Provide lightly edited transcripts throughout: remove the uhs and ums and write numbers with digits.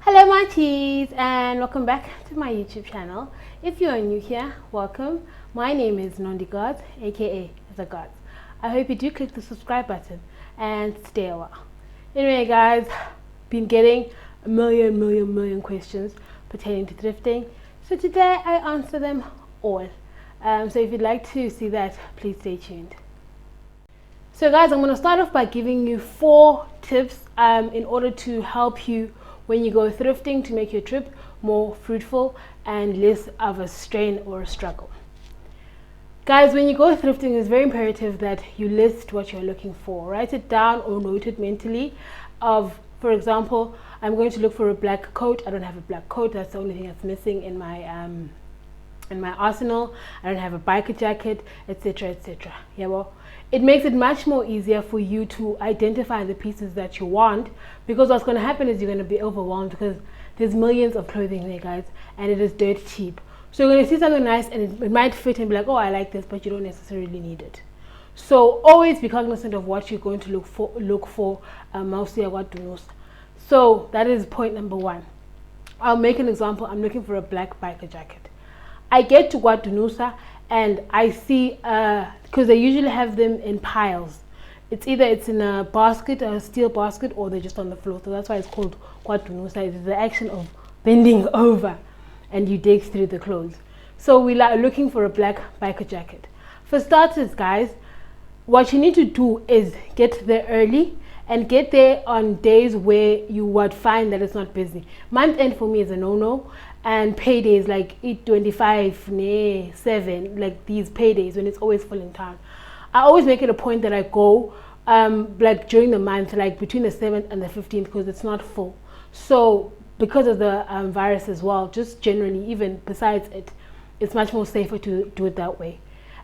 Hello my cheese, and welcome back to my YouTube channel. If you are new here, welcome. My name is Nondie Gods, aka The Gods. I hope you do click the subscribe button and stay a while. Anyway guys, been getting a million questions pertaining to thrifting, so today I answer them all. So if you'd like to see that, please stay tuned. So guys, I'm going to start off by giving you 4 tips in order to help you when you go thrifting to make your trip more fruitful and less of a strain or a struggle. Guys, when you go thrifting, it's very imperative that you list what you're looking for. Write it down or note it mentally. For example, I'm going to look for a black coat. I don't have a black coat. That's the only thing that's missing in my arsenal. I don't have a biker jacket, etc, etc. Yeah, well, it makes it much more easier for you to identify the pieces that you want, because what's going to happen is you're going to be overwhelmed because there's millions of clothing there, guys, and it is dirt cheap. So you're going to see something nice and it might fit and be like, oh, I like this, but you don't necessarily need it. So always be cognizant of what you're going to look for. So that is point number 1. I'll make an example. I'm looking for a black biker jacket. I get to Guadalupe and I see, because they usually have them in piles. It's either it's in a basket, a steel basket, or they're just on the floor. So that's why it's called Guadalupe. It's the action of bending over and you dig through the clothes. So we are looking for a black biker jacket. For starters, guys, what you need to do is get there early and get there on days where you would find that it's not busy. Month end for me is a no-no. And paydays like 8:25, 7, like these paydays when it's always full in town. I always make it a point that I go like during the month, like between the 7th and the 15th, because it's not full. So because of the virus as well, just generally, even besides it, it's much more safer to do it that way.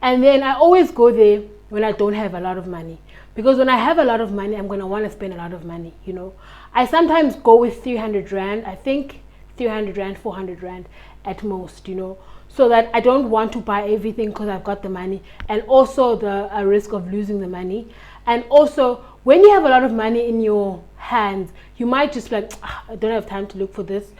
And then I always go there when I don't have a lot of money, because when I have a lot of money, I'm going to want to spend a lot of money, you know. I sometimes go with 300 Rand, I think 300 Rand, 400 Rand at most, you know, so that I don't want to buy everything because I've got the money, and also the risk of losing the money. And also, when you have a lot of money in your hands, you might just like, I don't have time to look for this,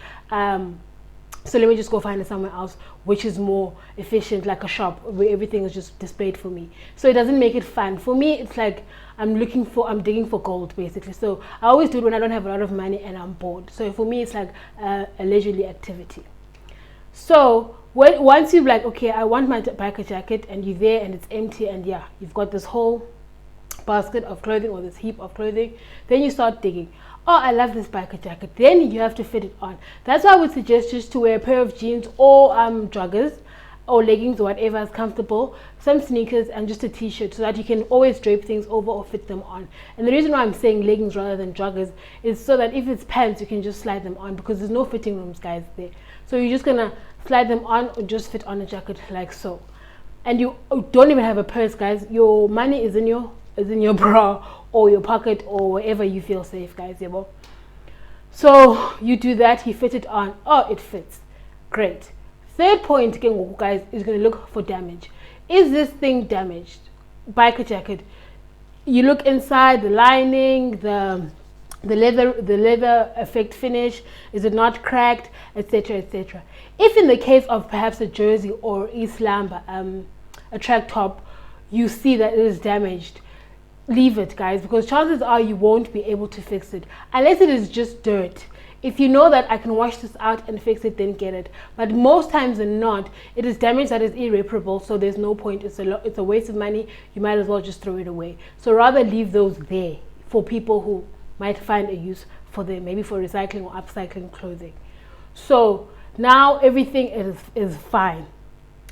so let me just go find it somewhere else, which is more efficient, like a shop where everything is just displayed for me. So it doesn't make it fun. For me, it's like I'm digging for gold, basically. So I always do it when I don't have a lot of money and I'm bored. So for me, it's like a leisurely activity. So once you're like, okay, I want my biker jacket, and you're there and it's empty, and yeah, you've got this whole basket of clothing or this heap of clothing, then you start digging. Oh, I love this biker jacket. Then you have to fit it on. That's why I would suggest just to wear a pair of jeans or joggers or leggings or whatever is comfortable, some sneakers, and just a t-shirt, so that you can always drape things over or fit them on. And the reason why I'm saying leggings rather than joggers is so that if it's pants, you can just slide them on, because there's no fitting rooms, guys, there. So you're just gonna slide them on or just fit on a jacket like so. And you don't even have a purse, guys. Your money is in your bra or your pocket or wherever you feel safe, guys. Yeah, well. So you do that, you fit it on. Oh, it fits. Great. Third point, guys, is going to look for damage. Is this thing damaged? Biker jacket. You look inside, the lining, the leather effect finish, is it not cracked, etc, etc. If in the case of perhaps a jersey or Islam, a track top, you see that it is damaged, leave it, guys, because chances are you won't be able to fix it unless it is just dirt. If you know that I can wash this out and fix it, then get it. But most times than not, it is damage that is irreparable, so there's no point. It's a waste of money. You might as well just throw it away. So rather leave those there for people who might find a use for them, maybe for recycling or upcycling clothing. So now everything is fine.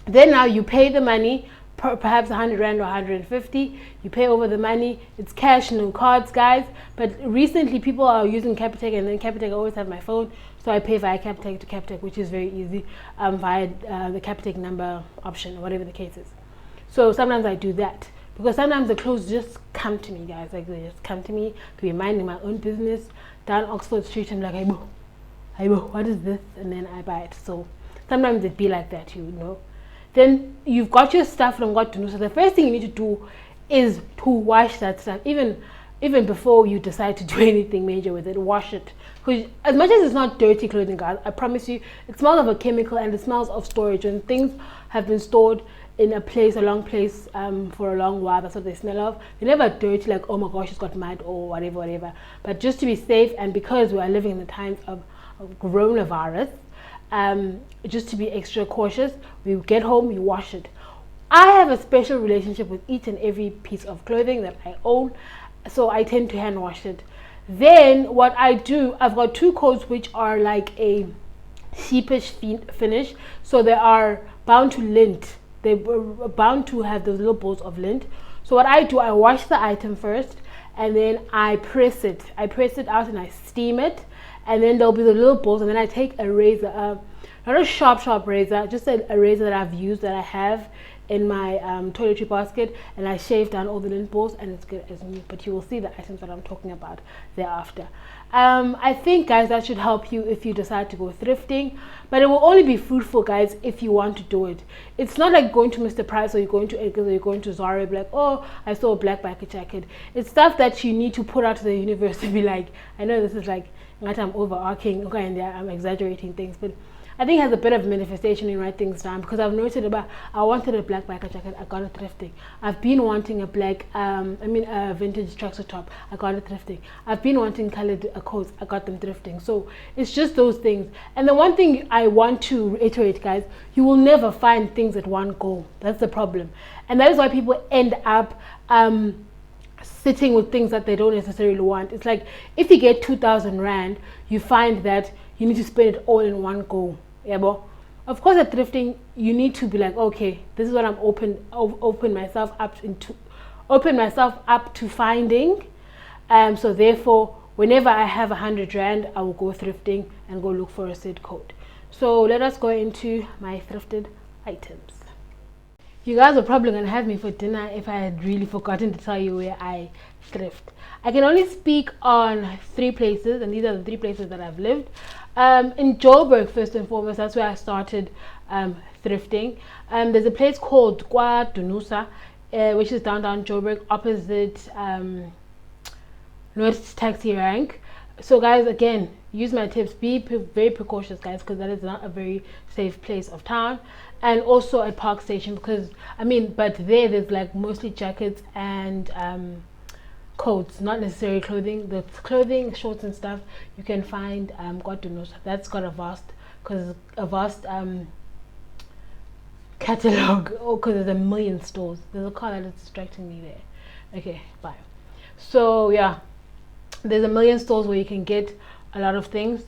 Then now you pay the money, perhaps 100 Rand or 150. You pay over the money. It's cash, no cards, guys. But recently people are using Capitec, and then Capitec always have my phone, so I pay via Capitec to Capitec, which is very easy, via the Capitec number option or whatever the case is. So sometimes I do that, because sometimes the clothes just come to me, guys. Like, they just come to me to be minding my own business down Oxford Street. I'm like, hey, what is this? And then I buy it. So sometimes it be like that, you know. Then you've got your stuff from Guadalupe. So the first thing you need to do is to wash that stuff. Even even before you decide to do anything major with it, wash it. Because as much as it's not dirty clothing, guys, I promise you, it smells of a chemical and it smells of storage. When things have been stored in a place, a long place, for a long while, that's what they smell of. They're never dirty, like, oh my gosh, it's got mud or whatever. But just to be safe, and because we are living in the times of coronavirus, just to be extra cautious, we get home, we wash it. I have a special relationship with each and every piece of clothing that I own, so I tend to hand wash it. Then what I do, I've got 2 coats which are like a sheepish finish, so they are bound to lint. They're bound to have those little balls of lint. So what I do, I wash the item first, and then I press it out and I steam it, and then there'll be the little balls, and then I take a razor, not a sharp razor, just a razor that I've used, that I have in my toiletry basket, and I shave down all the lint balls, and it's good as new. But you will see the items that I'm talking about thereafter. I think, guys, that should help you if you decide to go thrifting, but it will only be fruitful, guys, if you want to do it. It's not like going to Mr. Price, or you're going to Edgar's, or you're going to Zara, be like, oh, I saw a black biker jacket. It's stuff that you need to put out to the universe to be like, I know this is like, I'm overarching, okay, and yeah, I'm exaggerating things, but I think it has a bit of manifestation in write things down, because I've noted about, I wanted a black biker jacket, I got it thrifting. I've been wanting a black, a vintage tracksuit top, I got it thrifting. I've been wanting colored coats, I got them thrifting. So it's just those things. And the one thing I want to reiterate, guys, you will never find things at one go. That's the problem. And that is why people end up sitting with things that they don't necessarily want. It's like, if you get 2,000 Rand, you find that you need to spend it all in one go. Yeah, but of course at thrifting you need to be like, okay, this is what I'm open myself up to finding. So therefore, whenever I have 100 Rand, I will go thrifting and go look for a said coat. So let us go into my thrifted items. You guys are probably gonna have me for dinner if I had really forgotten to tell you where I thrift. I can only speak on 3 places, and these are the 3 places that I've lived. In Joburg, first and foremost, that's where I started thrifting. There's a place called Kwa Dunusa, which is downtown Joburg, opposite North Taxi Rank. So guys, again, use my tips, be very precautious, guys, because that is not a very safe place of town. And also at Park Station, because but there's like mostly jackets and coats, not necessarily clothing. The clothing, shorts and stuff, you can find that's got a vast catalog. Because there's a million stores. There's a car that is distracting me there. Okay, bye. So yeah, there's a million stores where you can get a lot of things.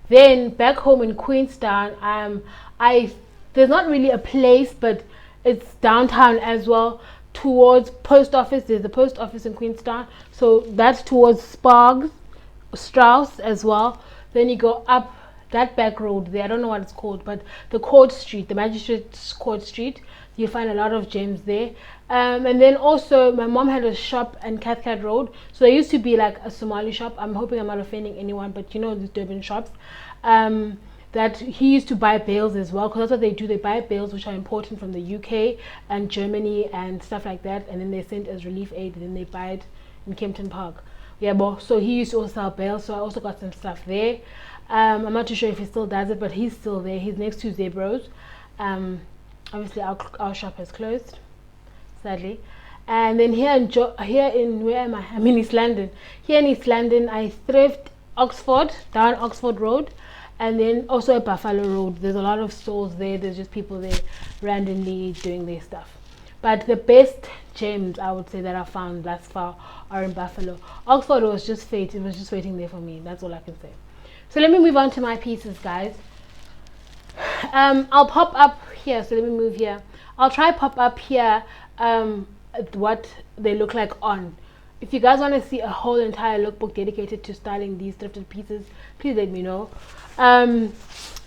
Then back home in Queenstown, there's not really a place, but it's downtown as well. Towards post office, there's the post office in Queenstown, so that's towards Strauss as well. Then you go up that back road there, I don't know what it's called, but the Court Street, the Magistrate's Court Street, you find a lot of gems there. And then also my mom had a shop in Cathcart Road, so there used to be like a Somali shop. I'm hoping I'm not offending anyone, but you know, these Durban shops, that he used to buy bales as well, because that's what they do. They buy bales which are important from the UK and Germany and stuff like that, and then they send as relief aid, and then they buy it in Kempton Park. Yeah, so he used to also sell bales, so I also got some stuff there. I'm not too sure if he still does it, but he's still there. He's next to Zebros. Obviously our shop has closed, sadly. And then here in where am I? I'm in East London. Here in East London, I thrift down Oxford Road, and then also at Buffalo Road. There's a lot of stores there. There's just people there randomly doing their stuff. But the best gems, I would say, that I found thus far are in Buffalo. Oxford was just fate. It was just waiting there for me. That's all I can say. So let me move on to my pieces, guys. I'll pop up here. So let me move here. I'll try pop up here what they look like on. If you guys want to see a whole entire lookbook dedicated to styling these thrifted pieces, please let me know.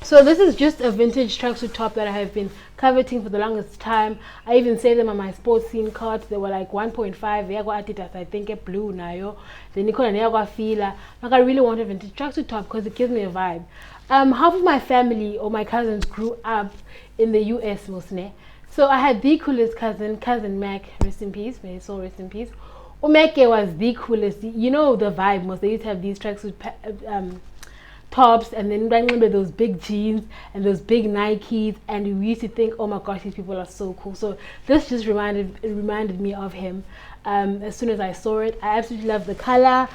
So this is just a vintage tracksuit top that I have been coveting for the longest time. I even saved them on my sports scene cards. They were like 1.5. I think a blue nayo. Then like I really want a vintage tracksuit top because it gives me a vibe. Half of my family or my cousins grew up in the US mostly. So I had the coolest cousin Mac, rest in peace, may his soul rest in peace. Umeke was the coolest. You know the vibe. Most they used to have these tracksuit tops, and then remember those big jeans and those big Nikes, and we used to think, oh my gosh, these people are so cool. So this just reminded me of him. As soon as I saw it, I absolutely love the color.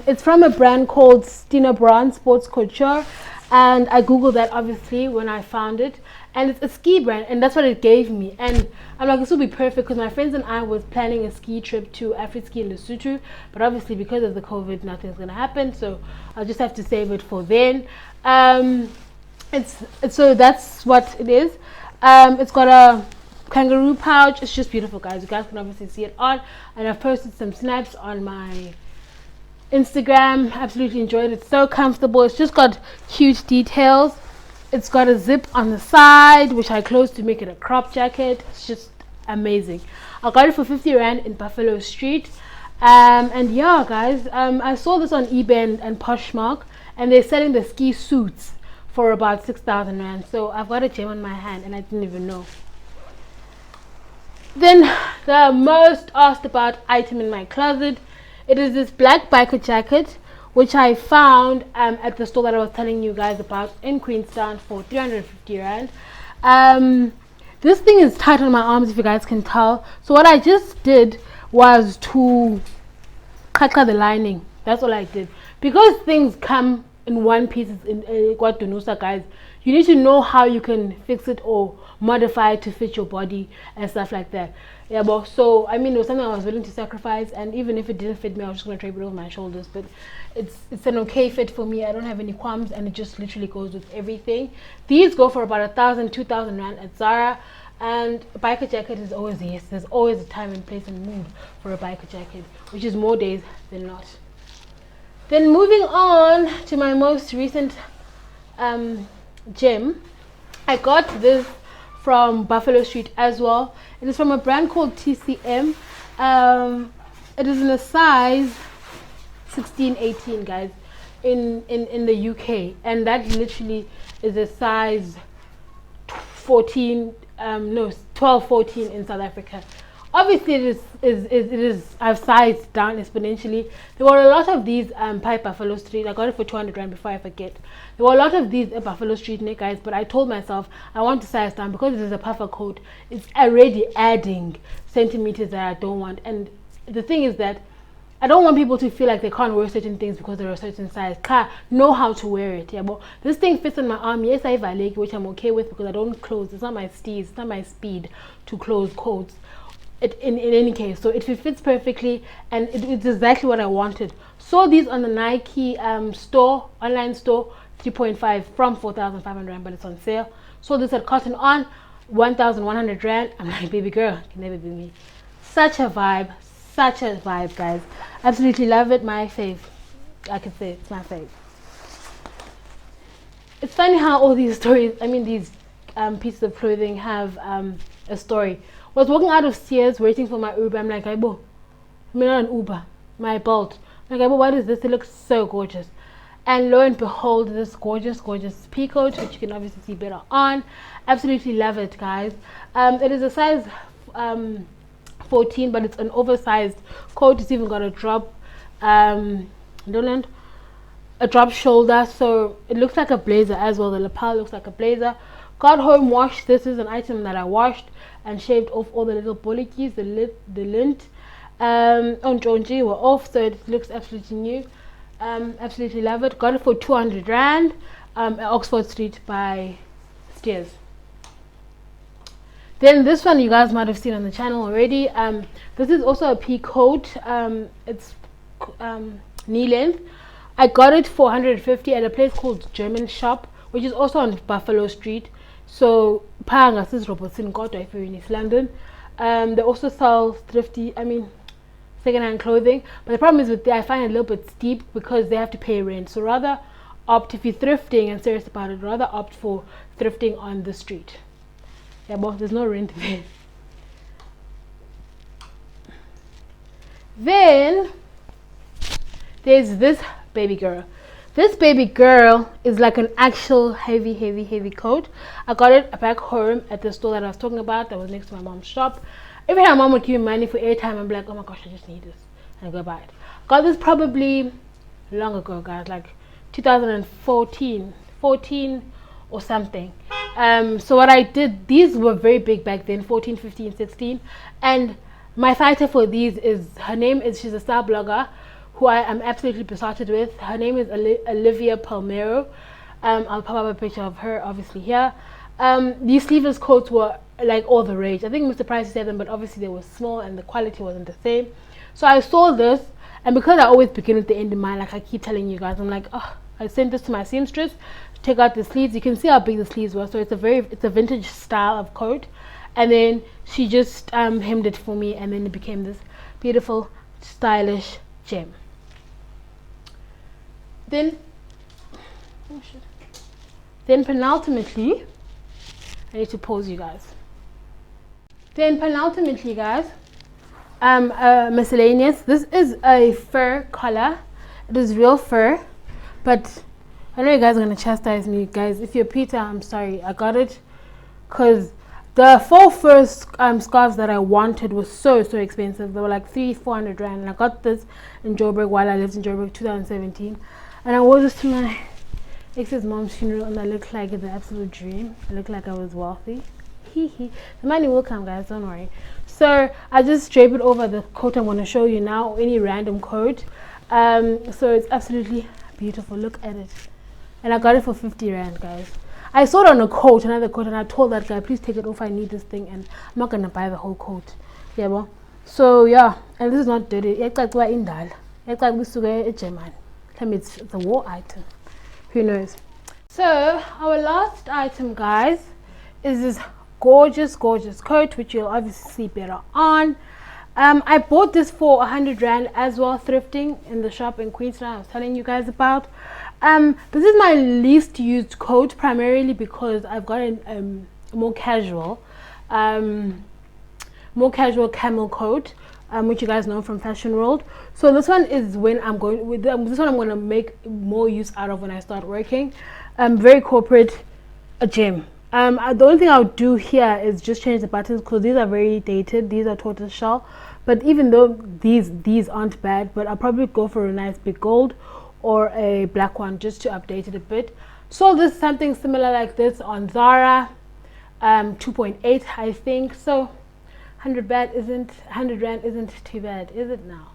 It's from a brand called Stina Brand Sports Couture, and I googled that obviously when I found it, and it's a ski brand, and that's what it gave me. And I'm like, this will be perfect because my friends and I was planning a ski trip to Afri-Ski in Lesotho, but obviously because of the COVID, nothing's gonna happen, so I'll just have to save it for then. So that's what it is. It's got a kangaroo pouch. It's just beautiful, guys. You guys can obviously see it on, and I've posted some snaps on my Instagram. Absolutely enjoyed it. It's so comfortable. It's just got cute details. It's got a zip on the side, which I closed to make it a crop jacket. It's just amazing. I got it for 50 Rand in Buffalo Street. And yeah, guys, I saw this on eBay and Poshmark, and they're selling the ski suits for about 6,000 Rand. So I've got a gem on my hand, and I didn't even know. Then the most asked about item in my closet, it is this black biker jacket, which I found at the store that I was telling you guys about in Queenstown for 350 Rand. This thing is tight on my arms, if you guys can tell. So what I just did was to cut the lining. That's all I did. Because things come in one piece in Guadunusa, guys, you need to know how you can fix it or modify it to fit your body and stuff like that. Yeah, but so I mean, it was something I was willing to sacrifice, and even if it didn't fit me, I was just gonna drape it over my shoulders. But it's an okay fit for me. I don't have any qualms, and it just literally goes with everything. These go for about 1,000, 2,000 Rand at Zara. And a biker jacket is always, yes, there's always a time and place and mood for a biker jacket, which is more days than not. Then moving on to my most recent gem, I got this from Buffalo Street as well. It is from a brand called TCM. It is in a size 16-18, guys, in the UK, and that literally is a size 14, 12-14 in South Africa. Obviously it is I've sized down exponentially. There were a lot of these pipe Buffalo Street. I got it for 200 Rand before I forget. There were a lot of these at Buffalo Street, guys, but I told myself I want to size down because this is a puffer coat. It's already adding centimeters that I don't want. And the thing is that I don't want people to feel like they can't wear certain things because they're a certain size. Know how to wear it. Yeah, but this thing fits on my arm. Yes, I have a leg, which I'm okay with because I don't close. It's not my steez. It's not my speed to close coats. In any case, so it fits perfectly, and it's exactly what I wanted. Saw these on the Nike online store, 3.5 from 4,500 Rand, but it's on sale. Saw this at Cotton On, 1,100 Rand. I'm like, baby girl, can never be me. Such a vibe, guys. Absolutely love it. My fave. I could say it's my fave. It's funny how all these stories, these pieces of clothing have a story. I was walking out of Sears waiting for my Uber. I'm like, Aibo, I'm not an Uber, my Bolt. I'm like, Aibo, what is this? It looks so gorgeous. And lo and behold, this gorgeous peacoat, which you can obviously see better on. Absolutely love it, guys. It is a size 14, but it's an oversized coat. It's even got a drop, a drop shoulder, so it looks like a blazer as well. The lapel looks like a blazer. Got home, washed. This is an item that I washed and shaved off all the little bollikies, the lint on Jonji were off, so it looks absolutely new. Absolutely love it. Got it for 200 Rand at Oxford Street by Steers. Then this one you guys might have seen on the channel already. This is also a pea coat. It's knee length. I got it for 150 at a place called German Shop, which is also on Buffalo Street. So Panga is Robertson Got if you're in East London. They also sell second-hand clothing, but the problem is with I find it a little bit steep because they have to pay rent. So rather opt, if you're thrifting and serious about it, rather opt for thrifting on the street. Yeah, but there's no rent there. Then there's this baby girl. This baby girl is like an actual heavy coat. I got it back home at the store that I was talking about that was next to my mom's shop. Every time mom would give me money for airtime, I'm like, oh my gosh, I just need this, and I go buy it. Got this probably long ago, guys, like 2014 or something. So what I did, these were very big back then, 14, 15, 16, and my fighter for these is, her name is, she's a star blogger who I am absolutely besotted with. Her name is Olivia Palmero. I'll pop up a picture of her obviously here. These sleeveless coats were like all the rage. I think Mr. Price said them, but obviously they were small and the quality wasn't the same. So I saw this, and because I always begin with the end in mind, like I keep telling you guys, I'm like, oh, I sent this to my seamstress to take out the sleeves. You can see how big the sleeves were. So it's a vintage style of coat, and then she just hemmed it for me, and then it became this beautiful stylish gem. Then penultimately, I need to pause you guys. Then penultimately, guys, miscellaneous. This is a fur collar. It is real fur, but I know you guys are gonna chastise me, guys. If you're Peter, I'm sorry. I got it because the faux fur scarves that I wanted was so expensive. They were like 300-400 rand, and I got this in Joburg while I lived in Joburg 2017, and I wore this to my ex's mom's funeral, and I looked like the absolute dream. I looked like I was wealthy. The money will come, guys, don't worry. So I just drape it over the coat I'm going to show you now, or any random coat. So it's absolutely beautiful. Look at it. And I got it for 50 rand, guys. I saw it on a coat, another coat, and I told that guy, please take it off, I need this thing, and I'm not going to buy the whole coat. Yeah, well, so yeah, and this is not dirty. It's like it's a war item. Who knows? So our last item, guys, is this gorgeous coat, which you'll obviously see better on. I bought this for 100 rand as well, thrifting in the shop in Queenstown I was telling you guys about. This is my least used coat, primarily because I've got a more casual camel coat, which you guys know from Fashion World. So this one is when I'm going with this one I'm going to make more use out of when I start working. Very corporate, a gem. The only thing I'll do here is just change the buttons, because these are very dated. These are tortoise shell, but even though these aren't bad, but I'll probably go for a nice big gold or a black one just to update it a bit. So this is something similar like this on Zara, 2.8 I think. So 100 rand isn't too bad, is it now?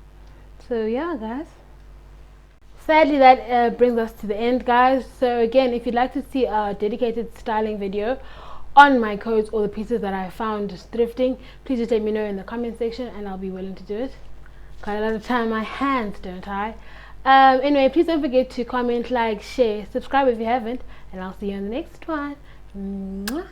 So yeah, guys, sadly that brings us to the end, guys. So again, if you'd like to see a dedicated styling video on my coats or the pieces that I found thrifting, please just let me know in the comment section and I'll be willing to do it. Got a lot of time on my hands, don't I? Anyway, please don't forget to comment, like, share, subscribe if you haven't, and I'll see you in the next one. Mwah.